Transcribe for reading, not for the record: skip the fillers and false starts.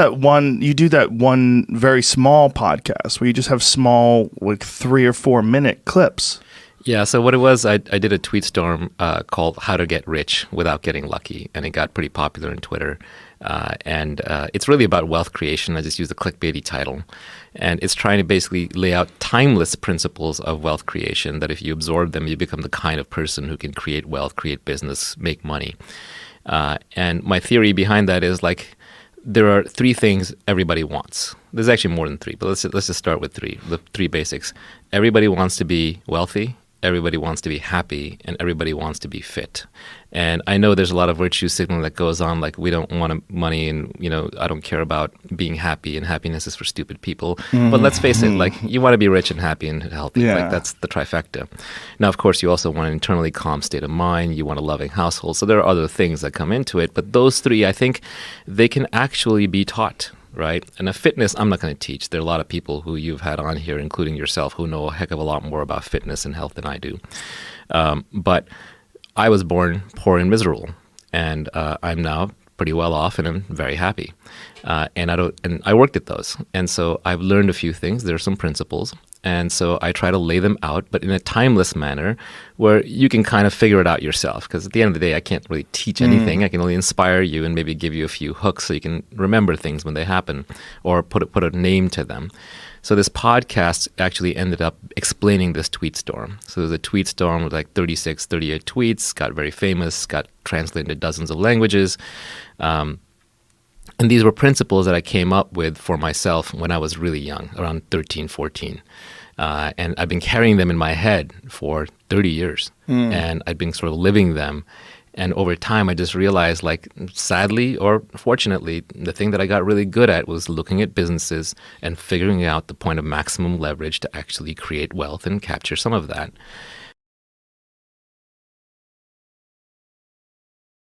You do that one very small podcast where you just have small, like 3 or 4 minute clips. Yeah, so what it was, I did a tweet storm called How to Get Rich Without Getting Lucky, and it got pretty popular on Twitter. And it's really about wealth creation. I just used the clickbaity title. And it's trying to basically lay out timeless principles of wealth creation that if you absorb them, you become the kind of person who can create wealth, create business, make money. And my theory behind that is like there are 3 things everybody wants. There's actually more than 3, but let's just start with 3, the 3 basics. Everybody wants to be wealthy. Everybody wants to be happy, and everybody wants to be fit. And I know there's a lot of virtue signaling that goes on, like we don't want money and, I don't care about being happy and happiness is for stupid people. Mm-hmm. But let's face it, like you want to be rich and happy and healthy. Yeah. Like that's the trifecta. Now, of course, you also want an internally calm state of mind. You want a loving household. So there are other things that come into it. But those 3, I think they can actually be taught. Right? And a fitness, I'm not going to teach. There are a lot of people who you've had on here, including yourself, who know a heck of a lot more about fitness and health than I do. But I was born poor and miserable, and I'm now pretty well off, and I'm very happy. And I worked at those, and so I've learned a few things. There are some principles, and so I try to lay them out, but in a timeless manner where you can kind of figure it out yourself. Because at the end of the day, I can't really teach anything. I can only inspire you and maybe give you a few hooks so you can remember things when they happen or put a name to them. So this podcast actually ended up explaining this tweet storm. So there's a tweet storm with like 36, 38 tweets, got very famous, got translated into dozens of languages. And these were principles that I came up with for myself when I was really young, around 13, 14. And I've been carrying them in my head for 30 years. And I've been sort of living them. And over time, I just realized, like, sadly or fortunately, the thing that I got really good at was looking at businesses and figuring out the point of maximum leverage to actually create wealth and capture some of that.